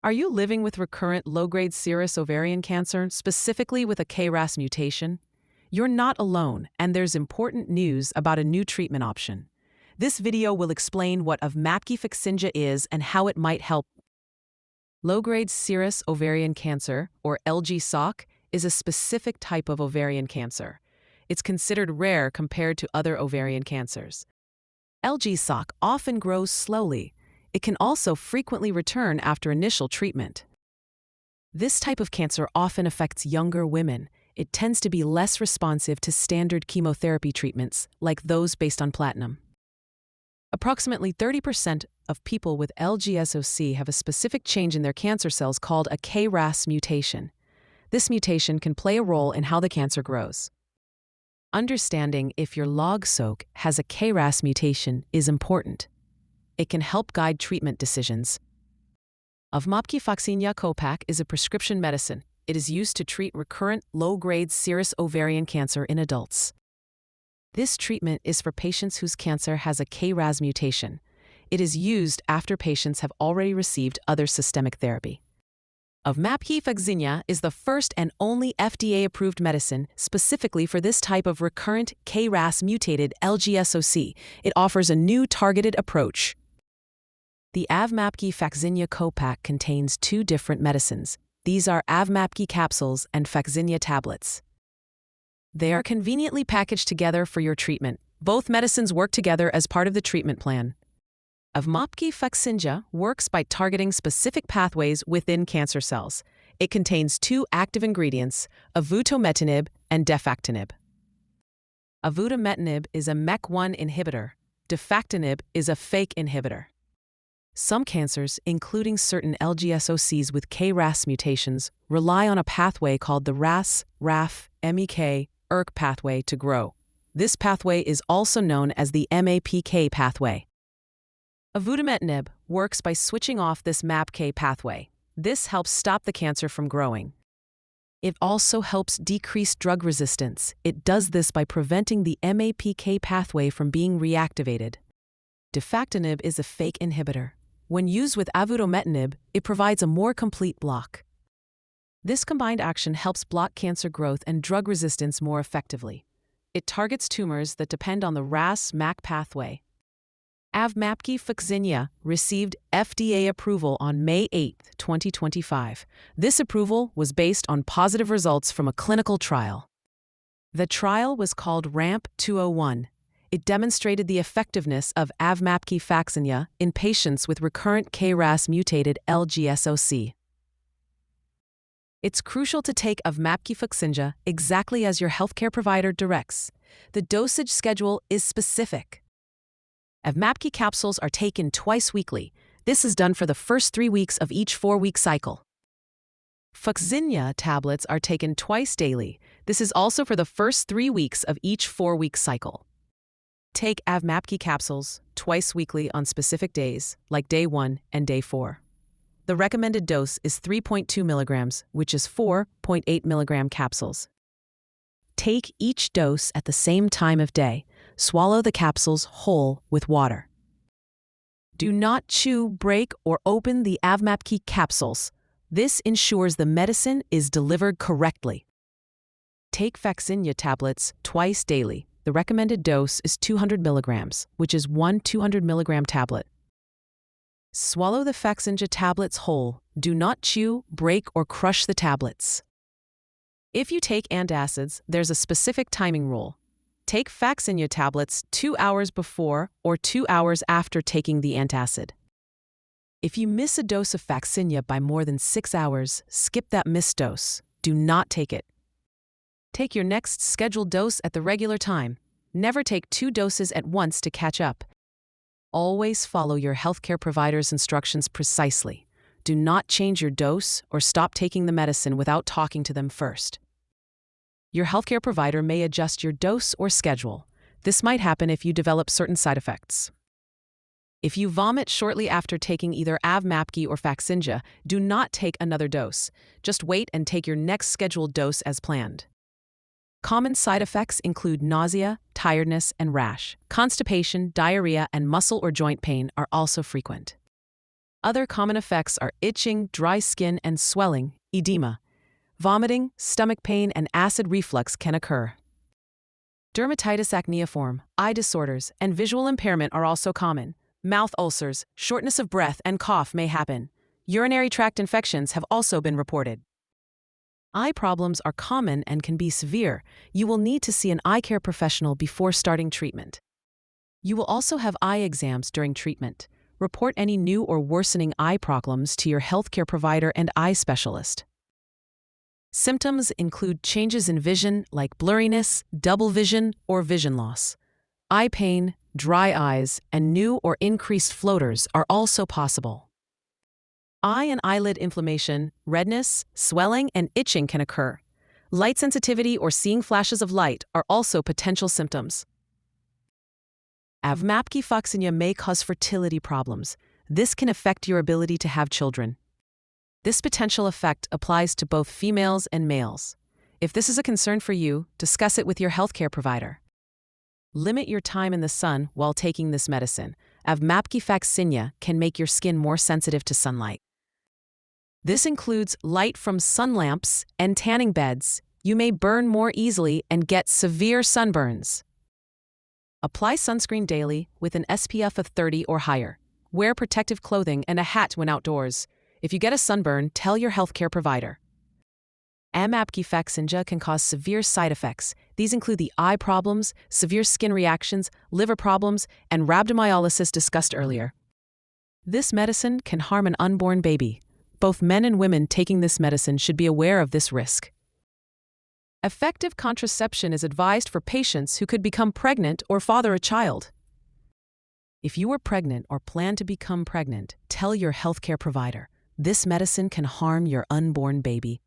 Are you living with recurrent low-grade serous ovarian cancer, specifically with a KRAS mutation? You're not alone, and there's important news about a new treatment option. This video will explain what Avmapki Fakzynja is and how it might help. Low-grade serous ovarian cancer, or LG SOC, is a specific type of ovarian cancer. It's considered rare compared to other ovarian cancers. LG SOC often grows slowly. It can also frequently return after initial treatment. This type of cancer often affects younger women. It tends to be less responsive to standard chemotherapy treatments, like those based on platinum. Approximately 30% of people with LG SOC have a specific change in their cancer cells called a KRAS mutation. This mutation can play a role in how the cancer grows. Understanding if your LG SOC has a KRAS mutation is important. It can help guide treatment decisions. Avmapki Fakzynja Kopak is a prescription medicine. It is used to treat recurrent, low-grade serous ovarian cancer in adults. This treatment is for patients whose cancer has a KRAS mutation. It is used after patients have already received other systemic therapy. Avmapki Fakzynja is the first and only FDA-approved medicine specifically for this type of recurrent KRAS-mutated LG SOC. It offers a new targeted approach. The Avmapki Fakzynja Kopak contains two different medicines. These are Avmapki capsules and Fakzynja tablets. They are conveniently packaged together for your treatment. Both medicines work together as part of the treatment plan. Avmapki Fakzynja works by targeting specific pathways within cancer cells. It contains two active ingredients, avutometinib and defactinib. Avutometinib is a MEK1 inhibitor. Defactinib is a FAK inhibitor. Some cancers, including certain LG SOCs with KRAS mutations, rely on a pathway called the RAS, RAF, MEK, ERK pathway to grow. This pathway is also known as the MAPK pathway. Avutometinib works by switching off this MAPK pathway. This helps stop the cancer from growing. It also helps decrease drug resistance. It does this by preventing the MAPK pathway from being reactivated. Defactinib is a FAK inhibitor. When used with avutometinib, it provides a more complete block. This combined action helps block cancer growth and drug resistance more effectively. It targets tumors that depend on the RAS-MAC pathway. Avmapki Fakzynja received FDA approval on May 8, 2025. This approval was based on positive results from a clinical trial. The trial was called RAMP 201. It demonstrated the effectiveness of Avmapki Fakzynja in patients with recurrent KRAS-mutated LG SOC. It's crucial to take Avmapki Fakzynja exactly as your healthcare provider directs. The dosage schedule is specific. Avmapki capsules are taken twice weekly. This is done for the first 3 weeks of each 4-week cycle. Fakzynja tablets are taken twice daily. This is also for the first 3 weeks of each 4-week cycle. Take Avmapki capsules twice weekly on specific days, like day 1 and day 4. The recommended dose is 3.2 milligrams, which is 4.8 milligram capsules. Take each dose at the same time of day. Swallow the capsules whole with water. Do not chew, break, or open the Avmapki capsules. This ensures the medicine is delivered correctly. Take Fakzynja tablets twice daily. The recommended dose is 200 milligrams, which is one 200 milligram tablet. Swallow the Fakzynja tablets whole. Do not chew, break, or crush the tablets. If you take antacids, there's a specific timing rule. Take Fakzynja tablets 2 hours before or 2 hours after taking the antacid. If you miss a dose of Fakzynja by more than 6 hours, skip that missed dose. Do not take it. Take your next scheduled dose at the regular time. Never take 2 doses at once to catch up. Always follow your healthcare provider's instructions precisely. Do not change your dose or stop taking the medicine without talking to them first. Your healthcare provider may adjust your dose or schedule. This might happen if you develop certain side effects. If you vomit shortly after taking either Avmapki or Fakzynja, do not take another dose. Just wait and take your next scheduled dose as planned. Common side effects include nausea, tiredness, and rash. Constipation, diarrhea, and muscle or joint pain are also frequent. Other common effects are itching, dry skin and swelling, edema. Vomiting, stomach pain, and acid reflux can occur. Dermatitis acneiform, eye disorders, and visual impairment are also common. Mouth ulcers, shortness of breath, and cough may happen. Urinary tract infections have also been reported. Eye problems are common and can be severe. You will need to see an eye care professional before starting treatment. You will also have eye exams during treatment. Report any new or worsening eye problems to your healthcare provider and eye specialist. Symptoms include changes in vision like blurriness, double vision, or vision loss. Eye pain, dry eyes, and new or increased floaters are also possible. Eye and eyelid inflammation, redness, swelling, and itching can occur. Light sensitivity or seeing flashes of light are also potential symptoms. Avmapki Fakzynja may cause fertility problems. This can affect your ability to have children. This potential effect applies to both females and males. If this is a concern for you, discuss it with your healthcare provider. Limit your time in the sun while taking this medicine. Avmapki Fakzynja can make your skin more sensitive to sunlight. This includes light from sun lamps and tanning beds. You may burn more easily and get severe sunburns. Apply sunscreen daily with an SPF of 30 or higher. Wear protective clothing and a hat when outdoors. If you get a sunburn, tell your healthcare provider. Avmapki Fakzynja can cause severe side effects. These include the eye problems, severe skin reactions, liver problems, and rhabdomyolysis discussed earlier. This medicine can harm an unborn baby. Both men and women taking this medicine should be aware of this risk. Effective contraception is advised for patients who could become pregnant or father a child. If you are pregnant or plan to become pregnant, tell your healthcare provider. This medicine can harm your unborn baby.